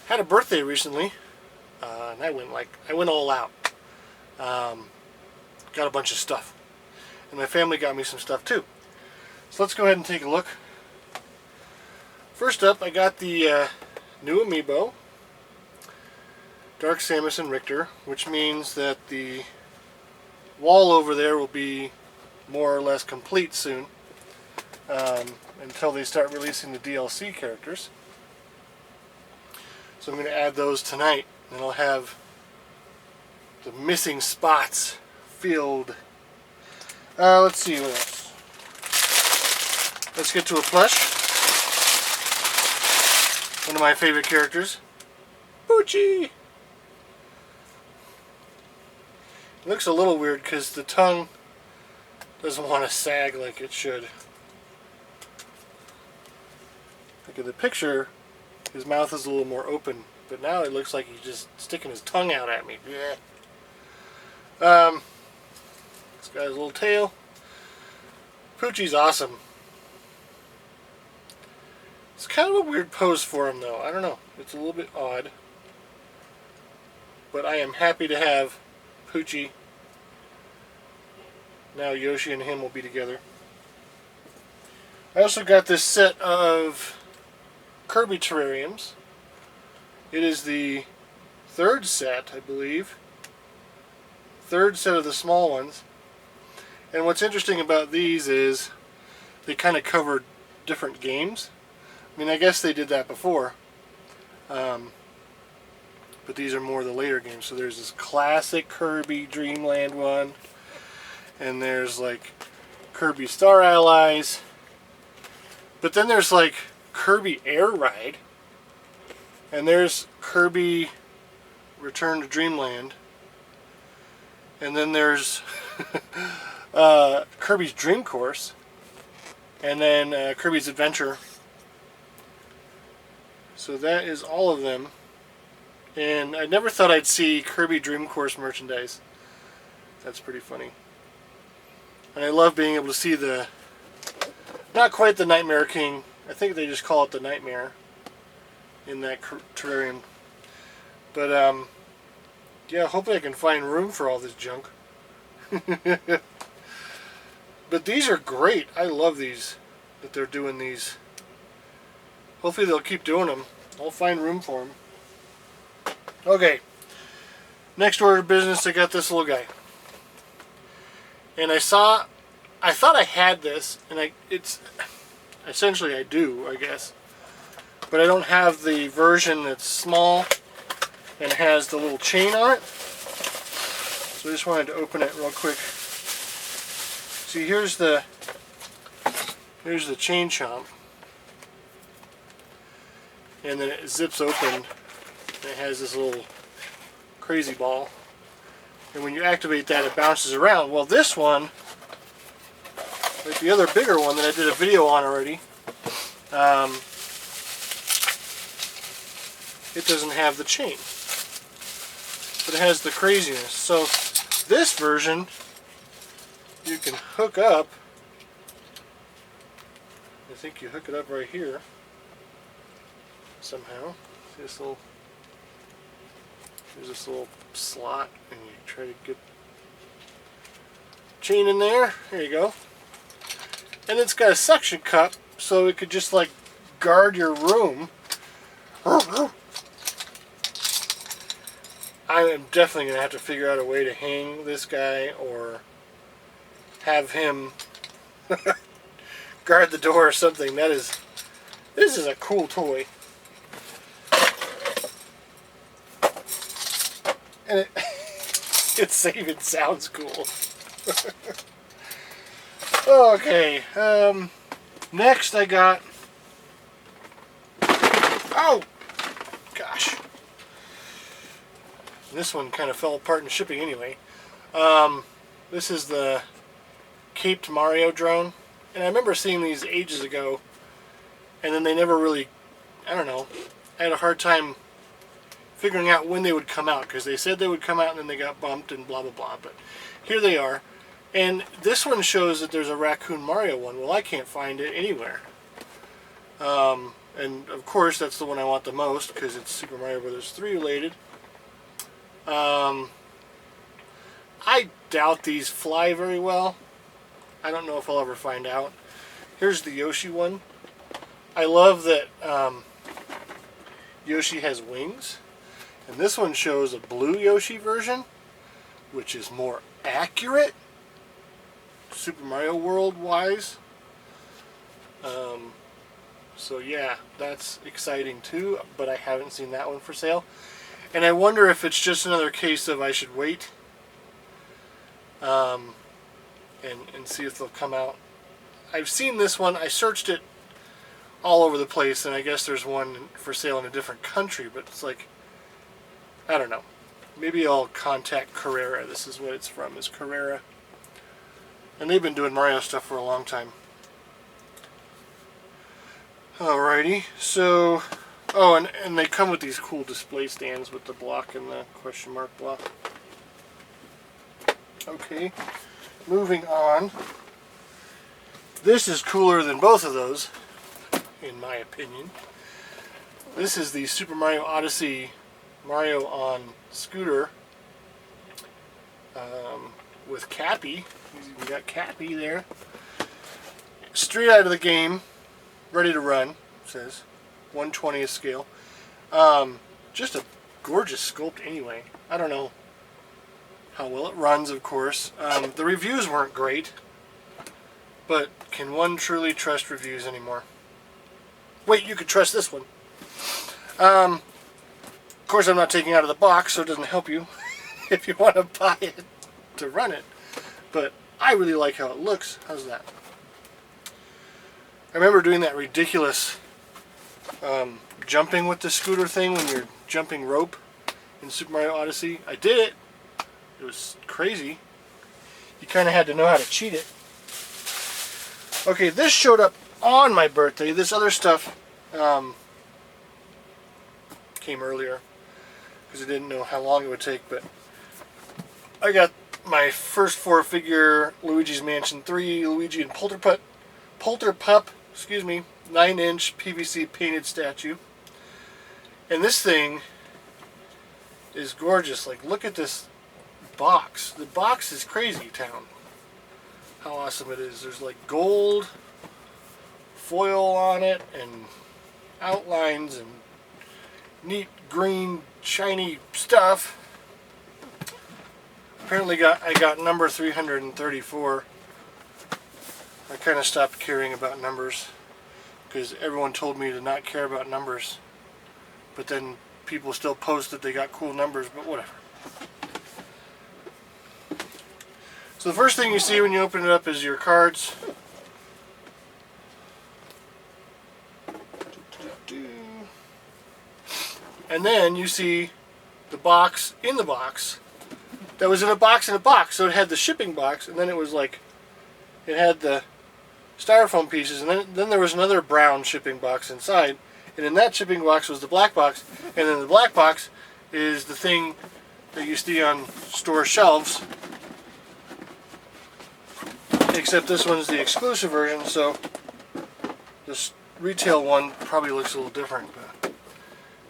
had a birthday recently, and I went all out. Got a bunch of stuff, and my family got me some stuff too. So let's go ahead and take a look. First up, I got the new amiibo, Dark Samus and Richter, which means that the wall over there will be more or less complete soon, until they start releasing the DLC characters. So I'm going to add those tonight, and I'll have the missing spots filled. Let's see what else. Let's get to a plush. One of my favorite characters, Poochie. It looks a little weird because the tongue doesn't want to sag like it should. Look at the picture, his mouth is a little more open, but now it looks like he's just sticking his tongue out at me. Yeah. This guy's little tail. Poochie's awesome. It's kind of a weird pose for him though. I don't know. It's a little bit odd. But I am happy to have Poochie. Now Yoshi and him will be together. I also got this set of Kirby terrariums. It is the third set, I believe. Third set of the small ones. And what's interesting about these is they kind of cover different games. I mean, I guess they did that before. But these are more the later games. So there's this classic Kirby Dreamland one. And there's like Kirby Star Allies. But then there's like Kirby Air Ride. And there's Kirby Return to Dreamland. And then there's Kirby's Dream Course. And then Kirby's Adventure. So that is all of them. And I never thought I'd see Kirby Dream Course merchandise. That's pretty funny. And I love being able to see the, not quite the Nightmare King, I think they just call it the Nightmare in that terrarium. But yeah, hopefully I can find room for all this junk. But these are great. I love these, that they're doing these. Hopefully they'll keep doing them. I'll find room for them. Okay, next order of business, I got this little guy. And I thought I had this, and it's essentially I do, I guess. But I don't have the version that's small and has the little chain on it. So I just wanted to open it real quick. See, here's the chain Chomp. And then it zips open, and it has this little crazy ball. And when you activate that, it bounces around. Well, this one, like the other bigger one that I did a video on already, it doesn't have the chain. But it has the craziness. So this version, you can hook up. I think you hook it up right here. Somehow. See this little, there's this little slot, and you try to get chain in there. There you go. And it's got a suction cup, so it could just like guard your room. I am definitely going to have to figure out a way to hang this guy or have him guard the door or something. This is a cool toy. And it even sounds cool. Okay, next I got, oh gosh, this one kind of fell apart in shipping anyway. This is the caped Mario drone, and I remember seeing these ages ago, and then they never really, I don't know, I had a hard time figuring out when they would come out, because they said they would come out and then they got bumped and blah blah blah, but here they are. And this one shows that there's a Raccoon Mario one. Well, I can't find it anywhere. And of course that's the one I want the most because it's Super Mario Bros. 3 related. I doubt these fly very well. I don't know if I'll ever find out. Here's the Yoshi one. I love that Yoshi has wings. And this one shows a blue Yoshi version, which is more accurate, Super Mario World wise. So yeah, that's exciting too, but I haven't seen that one for sale. And I wonder if it's just another case of I should wait and see if they'll come out. I've seen this one, I searched it all over the place, and I guess there's one for sale in a different country, but it's like, I don't know. Maybe I'll contact Carrera. This is what it's from, is Carrera. And they've been doing Mario stuff for a long time. Alrighty, so... Oh, and they come with these cool display stands with the block and the question mark block. Okay, moving on. This is cooler than both of those, in my opinion. This is the Super Mario Odyssey Mario on scooter with Cappy. We got Cappy there. Straight out of the game, ready to run, it says. 1/20th scale. Just a gorgeous sculpt anyway. I don't know how well it runs, of course. The reviews weren't great, but can one truly trust reviews anymore? Wait, you could trust this one. Of course, I'm not taking it out of the box, so it doesn't help you if you want to buy it to run it. But I really like how it looks. How's that? I remember doing that ridiculous jumping with the scooter thing when you're jumping rope in Super Mario Odyssey. I did it. It was crazy. You kind of had to know how to cheat it. Okay, this showed up on my birthday. This other stuff came earlier because I didn't know how long it would take, but I got my first 4-figure Luigi's Mansion 3 Luigi and Polterpup, excuse me, 9-inch PVC painted statue. And this thing is gorgeous. Like, look at this box. The box is crazy town. How awesome it is. There's like gold foil on it and outlines and neat green shiny stuff. Apparently I got number 334. I kind of stopped caring about numbers because everyone told me to not care about numbers, but then people still post that they got cool numbers, but whatever. So the first thing you see when you open it up is your cards. And then you see the box in the box that was in a box in a box. So it had the shipping box, and then it was like, it had the styrofoam pieces, and then there was another brown shipping box inside, and in that shipping box was the black box, and then the black box is the thing that you see on store shelves, except this one's the exclusive version, so this retail one probably looks a little different, but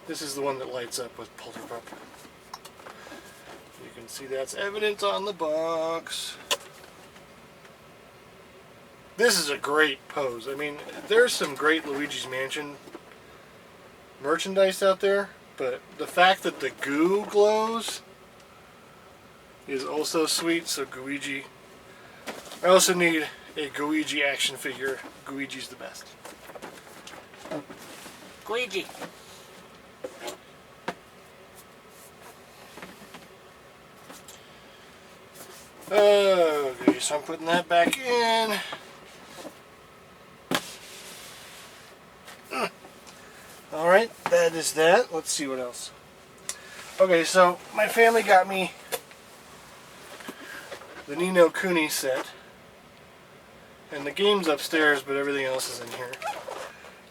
this is the one that lights up with Polterpup. You can see that's evident on the box. This is a great pose. I mean, there's some great Luigi's Mansion merchandise out there, but the fact that the goo glows is also sweet. So Gooigi. I also need a Gooigi action figure. Gooigi's the best. Gooigi. Okay, so I'm putting that back in. Alright, that is that. Let's see what else. Okay, so my family got me the Ni no Kuni set. And the game's upstairs, but everything else is in here.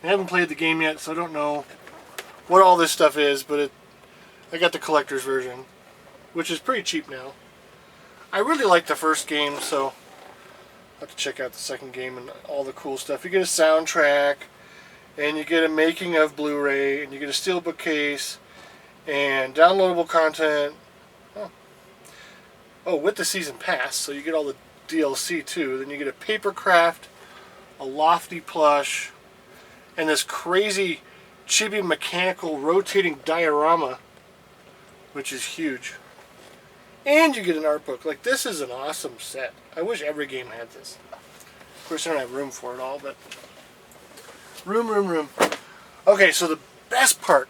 I haven't played the game yet, so I don't know what all this stuff is, but I got the collector's version, which is pretty cheap now. I really like the first game, so I'll have to check out the second game and all the cool stuff. You get a soundtrack, and you get a making of Blu-ray, and you get a steelbook case, and downloadable content. Oh, with the season pass, so you get all the DLC too. Then you get a papercraft, a lofty plush, and this crazy chibi mechanical rotating diorama, which is huge. And you get an art book. Like, this is an awesome set. I wish every game had this. Of course, I don't have room for it all, but room. Okay, so the best part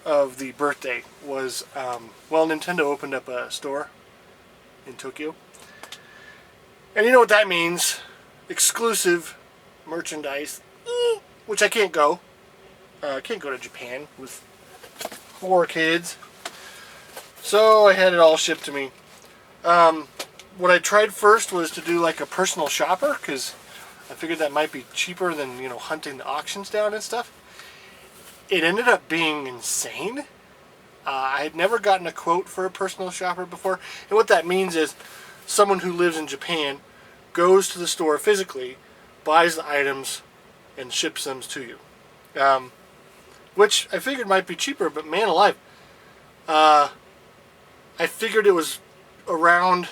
of the birthday was, well, Nintendo opened up a store in Tokyo. And you know what that means. Exclusive merchandise, which I can't go. I can't go to Japan with 4 kids. So I had it all shipped to me. What I tried first was to do like a personal shopper, because I figured that might be cheaper than, you know, hunting the auctions down and stuff. It ended up being insane. I had never gotten a quote for a personal shopper before. And what that means is someone who lives in Japan goes to the store physically, buys the items, and ships them to you. Which I figured might be cheaper, but man alive. I figured it was around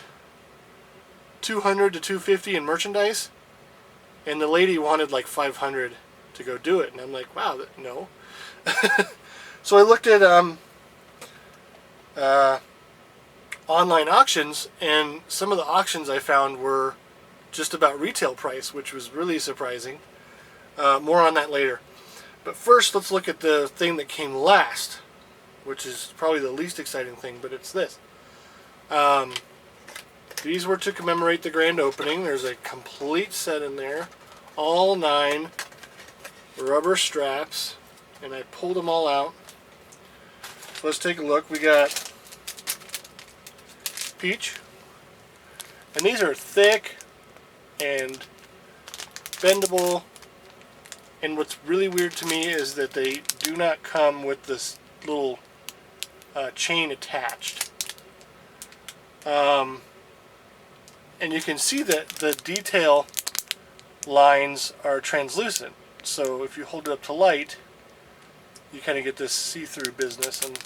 $200 to $250 in merchandise, and the lady wanted like $500 to go do it, and I'm like, wow, no. So I looked at online auctions, and some of the auctions I found were just about retail price, which was really surprising. More on that later. But first, let's look at the thing that came last, which is probably the least exciting thing, but it's this. These were to commemorate the grand opening. There's a complete set in there. All 9 rubber straps. And I pulled them all out. So let's take a look. We got Peach. And these are thick and bendable. And what's really weird to me is that they do not come with this little chain attached. And you can see that the detail lines are translucent. So if you hold it up to light, you kind of get this see-through business. And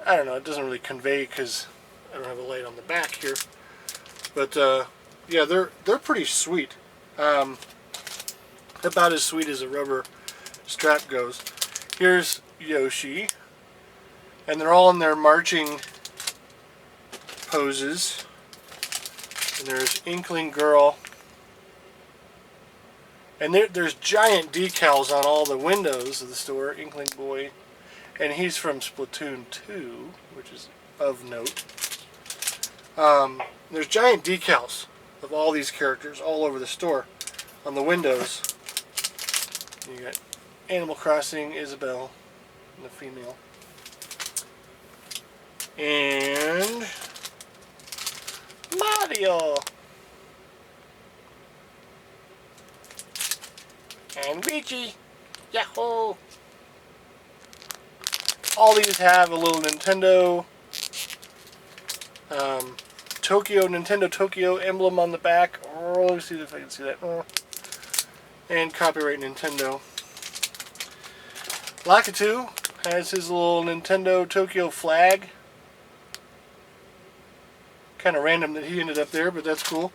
I don't know, it doesn't really convey because I don't have a light on the back here. But yeah, they're pretty sweet. About as sweet as a rubber strap goes. Here's Yoshi, and they're all in their marching poses. And there's Inkling Girl, and there's giant decals on all the windows of the store. Inkling Boy, and he's from Splatoon 2, which is of note. There's giant decals of all these characters all over the store on the windows. You got Animal Crossing, Isabelle, and the female. And Mario! And Luigi! Yahoo! All these have a little Nintendo Nintendo Tokyo emblem on the back. Oh, let me see if I can see that. Oh. And copyright Nintendo. Lakitu has his little Nintendo Tokyo flag. Kind of random that he ended up there, but that's cool.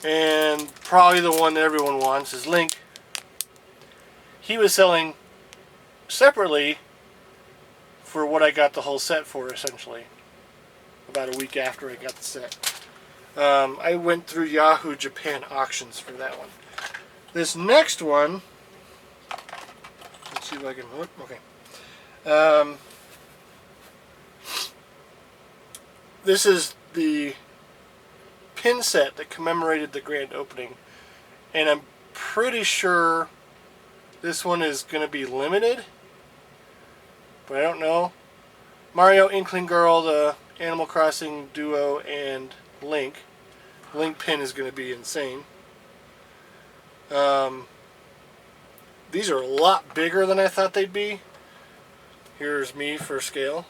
And probably the one that everyone wants is Link. He was selling separately for what I got the whole set for, essentially. About a week after I got the set. I went through Yahoo Japan auctions for that one. This next one, let's see if I can, okay. This is the pin set that commemorated the grand opening, and I'm pretty sure this one is going to be limited, but I don't know. Mario, Inkling Girl, the Animal Crossing duo, and Link. Link pin is going to be insane. These are a lot bigger than I thought they'd be. Here's me for scale.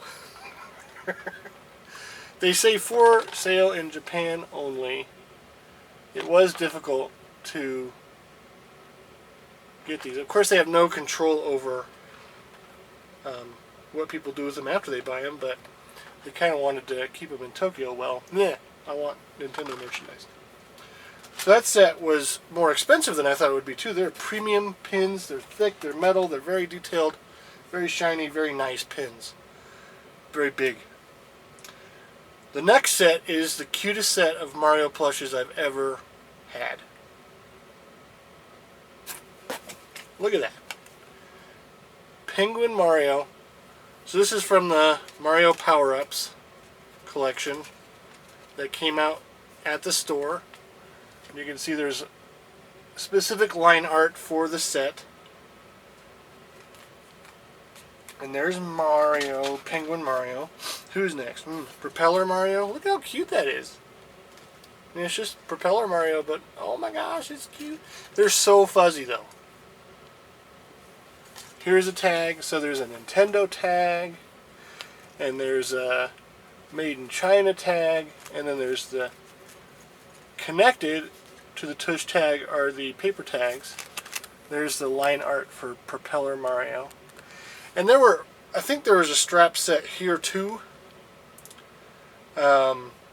They say for sale in Japan only. It was difficult to get these. Of course, they have no control over what people do with them after they buy them, but they kind of wanted to keep them in Tokyo. Well, yeah, I want Nintendo merchandise. So that set was more expensive than I thought it would be too. They're premium pins. They're thick. They're metal. They're very detailed, very shiny, very nice pins. Very big. The next set is the cutest set of Mario plushes I've ever had. Look at that. Penguin Mario. So this is from the Mario Power-Ups collection that came out at the store. You can see there's specific line art for the set. And there's Mario, Penguin Mario. Who's next? Propeller Mario. Look how cute that is. I mean, it's just Propeller Mario, but oh my gosh, it's cute. They're so fuzzy though. Here's a tag. So there's a Nintendo tag. And there's a Made in China tag. And then there's the connected to the tush tag are the paper tags. There's the line art for Propeller Mario. And there were, I think there was a strap set here too. If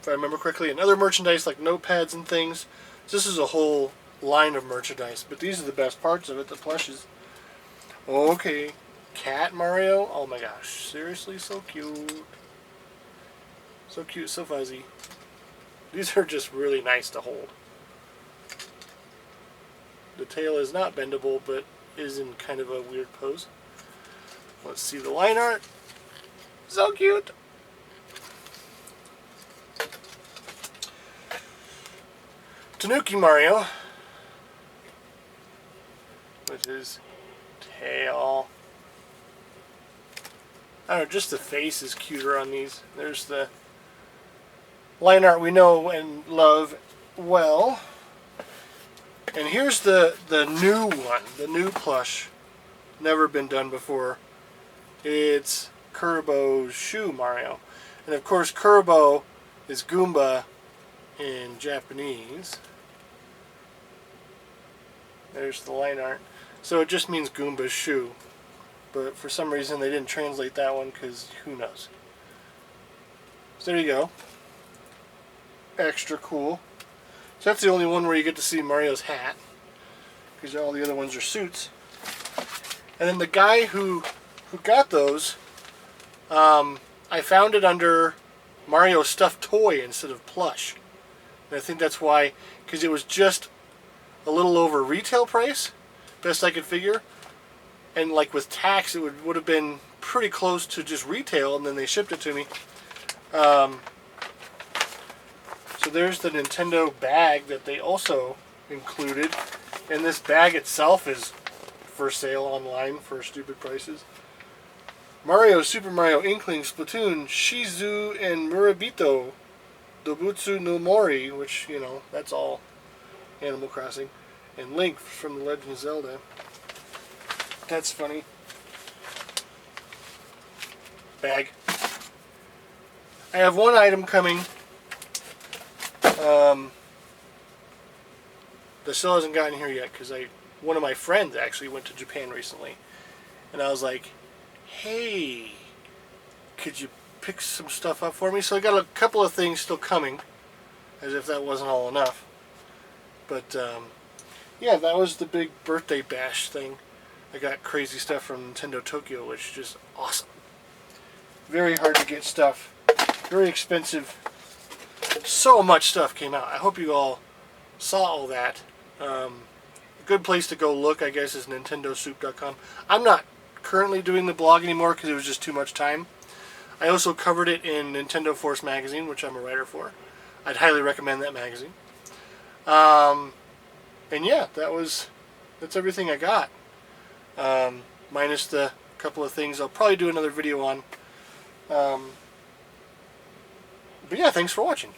I remember correctly. And other merchandise like notepads and things. So this is a whole line of merchandise. But these are the best parts of it, the plushes. Okay. Cat Mario. Oh my gosh. Seriously, so cute. So cute, so fuzzy. These are just really nice to hold. The tail is not bendable, but is in kind of a weird pose. Let's see the line art. So cute. Tanuki Mario. With his tail. I don't know, just the face is cuter on these. There's the line art we know and love well. And here's the new one, the new plush. Never been done before. It's Kirbo's Shoe Mario. And of course Kirbo is Goomba in Japanese. There's the line art. So it just means Goomba's shoe. But for some reason they didn't translate that one because who knows. So there you go. Extra cool. So that's the only one where you get to see Mario's hat, because all the other ones are suits. And then the guy who got those, I found it under Mario stuffed toy instead of plush. And I think that's why, because it was just a little over retail price, best I could figure. And like with tax, it would have been pretty close to just retail, and then they shipped it to me. So there's the Nintendo bag that they also included. And this bag itself is for sale online for stupid prices. Mario, Super Mario, Inkling, Splatoon, Shizu, and Murabito, Dobutsu no Mori, which, you know, that's all Animal Crossing. And Link from The Legend of Zelda. That's funny. Bag. I have one item coming. That still hasn't gotten here yet because one of my friends actually went to Japan recently, and I was like, hey, could you pick some stuff up for me? So I got a couple of things still coming, as if that wasn't all enough. But yeah, that was the big birthday bash thing. I got crazy stuff from Nintendo Tokyo, which is just awesome. Very hard to get stuff, very expensive. So much stuff came out. I hope you all saw all that. A good place to go look, I guess, is nintendosoup.com. I'm not currently doing the blog anymore because it was just too much time. I also covered it in Nintendo Force magazine, which I'm a writer for. I'd highly recommend that magazine. And yeah, that's everything I got. Minus the couple of things I'll probably do another video on. But yeah, thanks for watching.